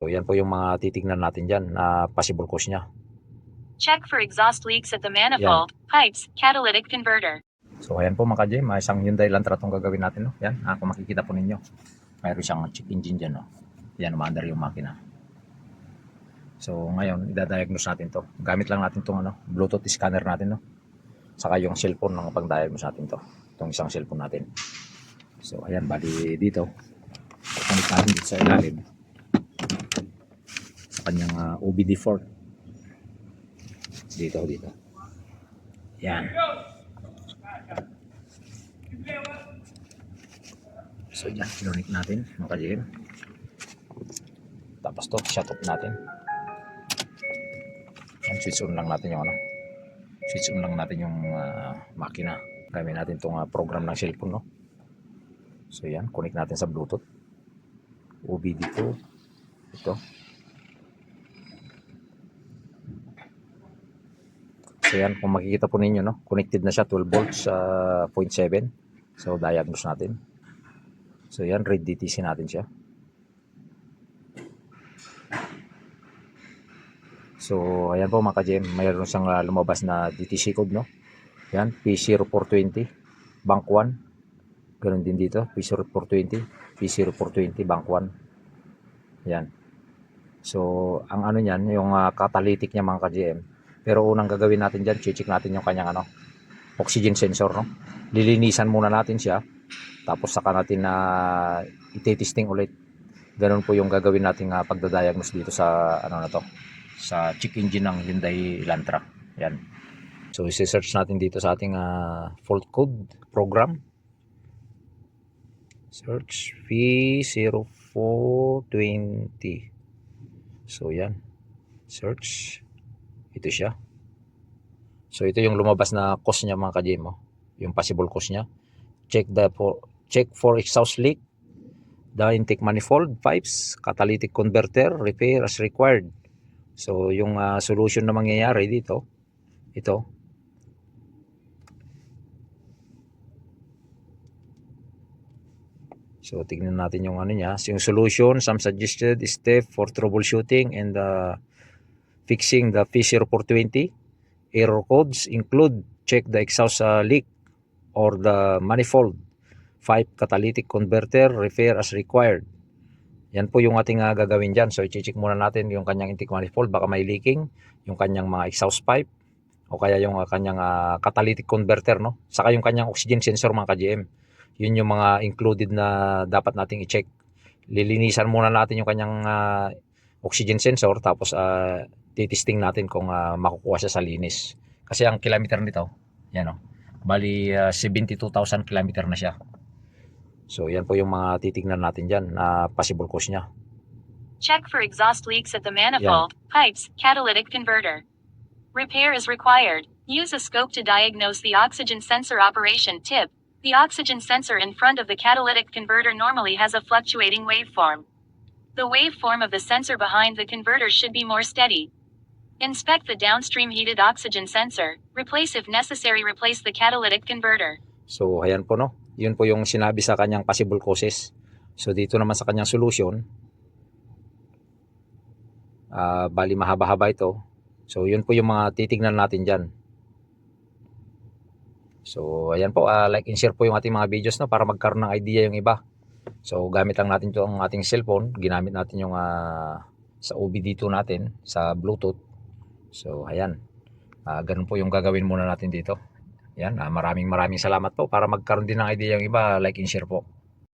So yan po yung mga titignan natin dyan na possible cause nya. Check for exhaust leaks at the manifold, pipes, catalytic converter. So ayan po mga ka-Jem, isang Hyundai Elantra itong gagawin natin. No? Yan, kung makikita po ninyo, mayroon siyang check engine dyan. No? Yan, umaandar yung makina. So ngayon, idadiagnose natin to. Gamit lang natin itong Bluetooth scanner natin. No? Saka yung cellphone ng pang-diagnose natin to. Itong isang cellphone natin. So ayan, bali dito. Kukunik natin dito sa ilalim. Sa kanyang OBD fork. Dito. Yan. So yan, kinunik natin mga ka-Jem. Tapos to, shut off natin. Yan, switch on lang natin yung switch on lang natin yung makina. Gamit natin itong program ng cellphone, no? So yan, connect natin sa Bluetooth. OBD to. Ito. So yan, kung makikita po ninyo, no? Connected na siya, 12 volts, 0.7. So diagnose natin. So yan, read DTC natin siya. So ayan po mga ka-Jem, mayroon siyang lumabas na DTC code, no? Yan, P0420, bank 1. Ganun din dito, P0420, P0420, bank 1. Yan. So ang ano niyan, yung catalytic niya mga ka-Jem. Pero unang gagawin natin dyan, check natin yung kanyang oxygen sensor, no? Lilinisan muna natin siya, tapos saka natin iti-testing ulit. Ganun po yung gagawin nating pagdadiagnose dito sa sa check engine ng Hyundai Elantra. Yan. So i-search natin dito sa ating fault code program. Search P0420. So yan. Search. Ito siya. So ito yung lumabas na cause niya mga ka-Jem, yung possible cause niya. Check for exhaust leak, the intake manifold, pipes, catalytic converter, repair as required. So yung solution na mangyayari dito, ito. So tingnan natin yung niya, yung solution, some suggested step for troubleshooting and fixing the P0420. Error codes include check the exhaust leak or the manifold, pipe, catalytic converter, repair as required. Yan po yung ating gagawin dyan. So i-check muna natin yung kanyang intake manifold, baka may leaking, yung kanyang mga exhaust pipe, o kaya yung kanyang catalytic converter, no? Saka yung kanyang oxygen sensor mga ka-GM. Yun yung mga included na dapat nating i-check. Lilinisan muna natin yung kanyang oxygen sensor, tapos titesting natin kung makukuha siya sa linis. Kasi ang kilometer nito, yan bali 72,000 kilometer na siya. So yan po yung mga titignan natin dyan na possible cause niya. Check for exhaust leaks at the manifold, pipes, catalytic converter. Repair is required. Use a scope to diagnose the oxygen sensor operation. Tip: the oxygen sensor in front of the catalytic converter normally has a fluctuating waveform. The waveform of the sensor behind the converter should be more steady. Inspect the downstream heated oxygen sensor. Replace if necessary. Replace the catalytic converter. So ayan po, no. Yun po yung sinabi sa kanyang possible causes. So dito naman sa kanyang solution, bali mahaba-haba ito. So yun po yung mga titignan natin dyan. So ayan po, like and share po yung ating mga videos, no, para magkaroon ng idea yung iba. So gamit lang natin ito ang ating cellphone, ginamit natin yung sa OBD2 natin, sa Bluetooth. So ayan, ganun po yung gagawin muna natin dito. Yan, maraming salamat po, para magkaroon din ng idea yung iba, like and share po.